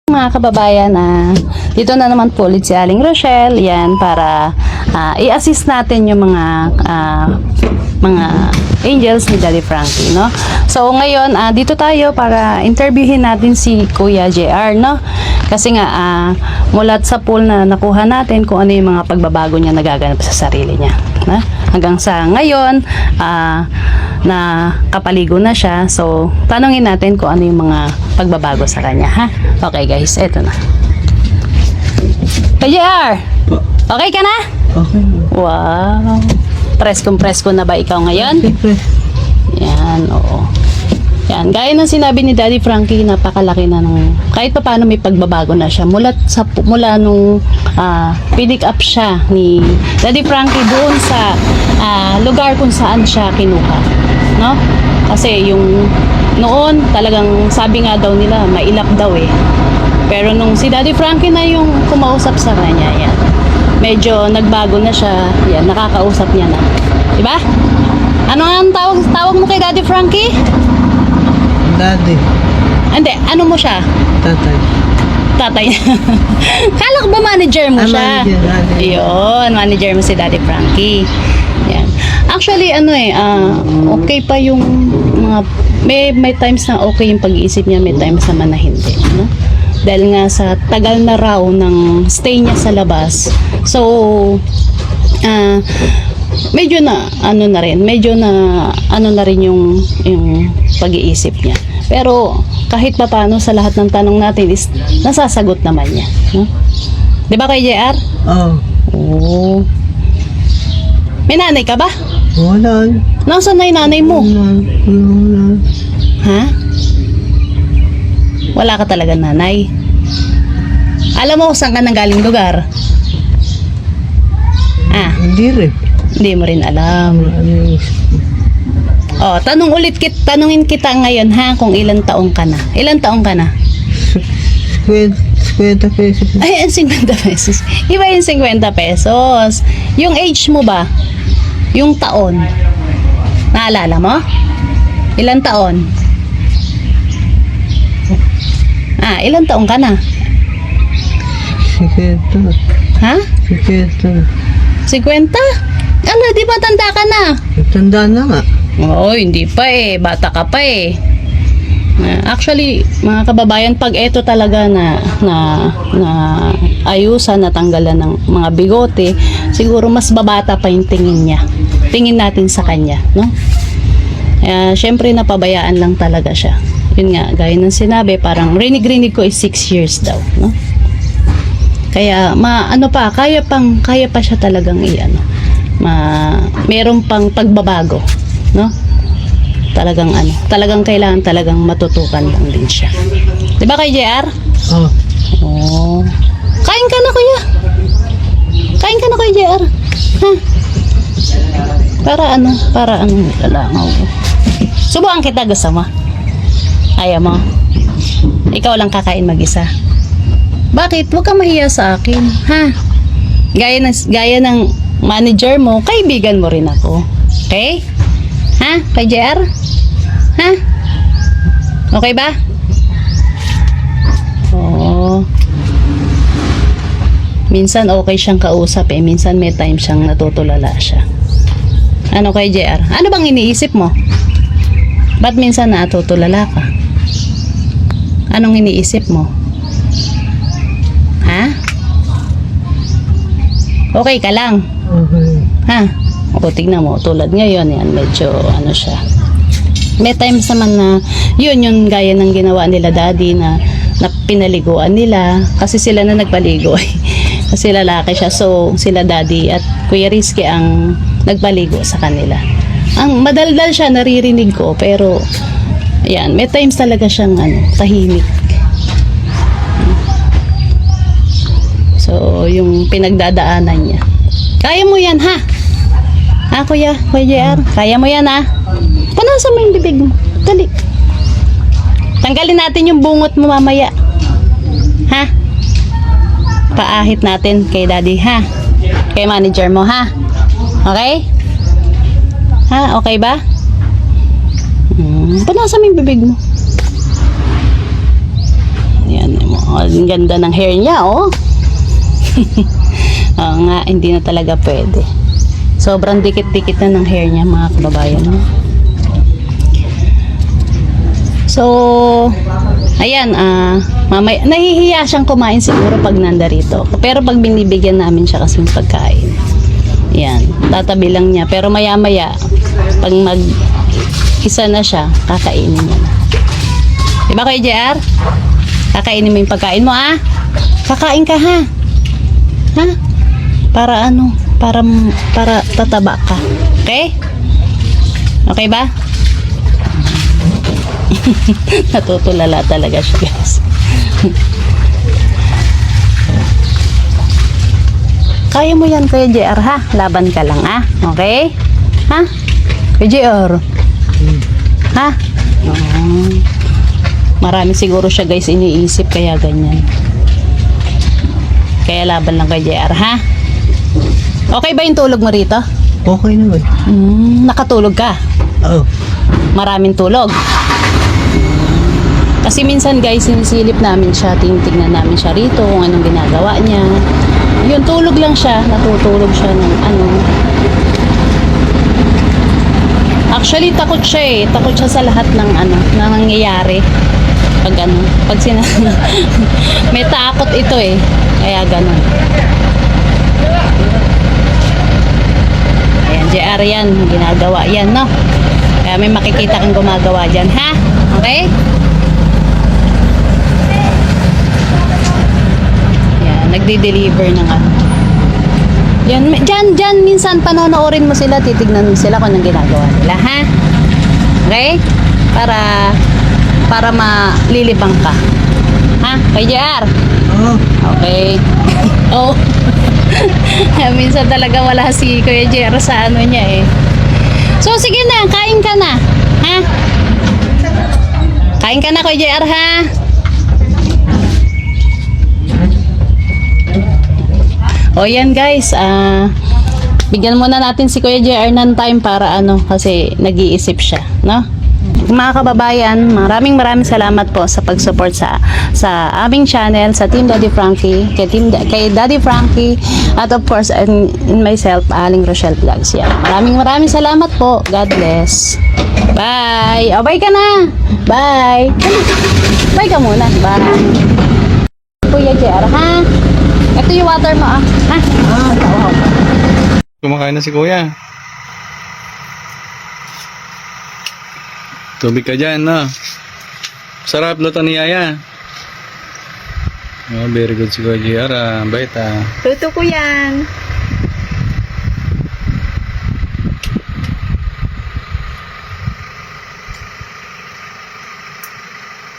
Mga kababayan, dito na naman po ulit si Aling Rochelle, yan, para i-assist natin yung mga angels ni Daddy Frankie, no? So ngayon, dito tayo para interviewin natin si Kuya JR, no? Kasi nga, mulat sa pool na nakuha natin kung ano yung mga pagbabago niya nagaganap sa sarili niya, no? Hanggang sa ngayon, na kapaligo na siya. So, tanungin natin kung ano yung mga pagbabago sa kanya, ha? Okay guys, eto na. JR! Okay ka na? Okay. Wow! Presko na ba ikaw ngayon? Siyempre. Yan, oo. Yan, gaya ng sinabi ni Daddy Frankie, napakalaki na nung, kahit pa paano may pagbabago na siya. Mula nung pinick up siya ni Daddy Frankie doon sa lugar kung saan siya kinuha. No? Kasi yung noon, talagang sabi nga daw nila, mailap daw eh. Pero nung si Daddy Frankie na yung kumausap sa kanya, yan. Medyo nagbago na siya. Yan, nakakausap niya na. Diba? Ano ang tawag mo kay Daddy Frankie? Daddy. Hindi, ano mo siya? Tatay. Tatay. Kala ko ba manager mo siya? Manager, daddy. Iyon, manager mo si Daddy Frankie. Yan. Actually, okay pa yung mga, may times na okay yung pag-iisip niya, may times naman na hindi, no? Dahil nga sa tagal na raw ng stay niya sa labas. So, medyo na rin yung pag-iisip niya. Pero kahit pa paano sa lahat ng tanong natin is nasasagot naman niya, no? 'Di ba kay JR? Oh. Oo. May nanay ka ba? Wala. Nasaan na yung nanay mo? Wala. Ha? Wala ka talaga nanay. Alam mo saan ka nanggaling lugar? Hindi rin. Hindi mo rin alam. Oh, tanungin kita ngayon ha, kung ilang taong ka na. Ilang taong ka na? 50 pesos. Ay, 50 pesos. Iba yung 50 pesos. Yung age mo ba? Yung taon. Naalala mo? Ilang taon? Ilang taong ka na? 50. Ha? 50. 50? Ano, di ba tanda ka na? Tanda na nga. Oo, hindi pa eh. Bata ka pa eh. Actually, mga kababayan, pag eto talaga na ayusan, natanggalan ng mga bigote, siguro mas babata pa yung tingin niya. Tingin natin sa kanya, no? Syempre, napabayaan lang talaga siya. Yun nga, gaya ng sinabi, parang rinig-rinig ko is 6 years daw, no? Kaya, kaya pa siya talagang meron pang pagbabago, no? Talagang kailangan talagang matutukan lang din siya. 'Di ba kay JR? Oh. Oh. Kain ka na kuya. Kain ka na kay JR. Ha? Para lalangaw. Subukan kita, gusto mo? Ayaw mo? Ikaw lang kakain mag-isa. Bakit? Huwag kang mahiya sa akin, ha? Gaya ng manager mo, kaibigan mo rin ako. Okay? Ha? Kay JR? Ha? Okay ba? Oo. Minsan okay siyang kausap eh. Minsan may time siyang natutulala siya. Ano kay JR? Ano bang iniisip mo? Ba't minsan natutulala ka? Anong iniisip mo? Ha? Okay ka lang? Okay. Ha? O, tignan mo, tulad ngayon, yan, medyo, siya. May times naman na, yung gaya ng ginawa nila daddy na pinaliguan nila, kasi sila na nagpaligo. Kasi lalaki siya, so, sila daddy at Kuya Rizky ang nagpaligo sa kanila. Ang madaldal siya, naririnig ko, pero, yan, may times talaga siyang, tahimik. So, yung pinagdadaanan niya. Kaya mo yan, ha? Kuya JR, kaya mo yan, ha? Punasan mo yung bibig mo. Dali. Tanggalin natin yung bungot mo mamaya. Ha? Paahit natin kay daddy, ha? Kay manager mo, ha? Okay? Ha? Okay ba? Punasan mo yung bibig mo. Yan mo. ang ganda ng hair niya, oh. Oo nga, hindi na talaga pwede. Sobrang dikit-dikit na ng hair niya, mga kababayan. So, ayan, mamaya, nahihiya siyang kumain siguro pag nandarito. Pero pag binibigyan namin siya kasing pagkain, yan, tatabi lang niya. Pero maya-maya, pag mag-isa na siya, kakainin niya na. Diba Kuya JR? Kakainin mo yung pagkain mo, ah? Kakain ka, ha? Ha? Para ano? Para tataba ka. Okay? Okay ba? Natutulala talaga siya, guys. Kaya mo yan, Kuya JR, ha? Laban ka lang, ha? Okay? Ha? Kuya JR? Ha? Marami siguro siya, guys, iniisip, kaya ganyan. Kaya laban lang, Kuya JR, ha? Okay ba yung tulog mo rito? Okay naman. Nakatulog ka? Oo. Maraming tulog. Kasi minsan, guys, sinisilip namin siya, tinitignan namin siya rito, kung anong ginagawa niya. Yun, tulog lang siya, natutulog siya ng ano. Actually, takot siya eh. Takot siya sa lahat ng ano, na nangyayari. Pag ano, pag may takot ito eh. Kaya ganun. Ayan, JR yan, ginagawa yan, no? Kaya may makikita kang gumagawa dyan, ha? Okay? Yan, nagde-deliver ng ano. Yan, dyan, minsan panonoorin mo sila, titignan mo sila kung anong ginagawa nila, ha? Okay? Para malilibang ka. Ha? Kay JR? Oo. Okay. Oh. Minsan talaga wala si Kuya JR sa ano niya eh. So sige na, kain ka na. Ha? Kain ka na, Kuya JR, ha? O yan, guys, bigyan muna natin si Kuya JR ng time para ano, kasi nag-iisip siya, no? Mga kababayan, maraming salamat po sa pag-support sa aming channel, sa Team Daddy Frankie, kay Daddy Frankie, at of course, in myself, Aling Rochelle Vlogs. Yan. Maraming salamat po. God bless. Bye! O, bye ka na! Bye! Bye ka muna. Bye! Kuya JR, ha? Ito yung water mo, ah. Ha? Kumakain na si Kuya. Tubig ka dyan, no? Sarap luto ni Yaya. Oh, very good si Kuya JR, bait, Tuto ko yan.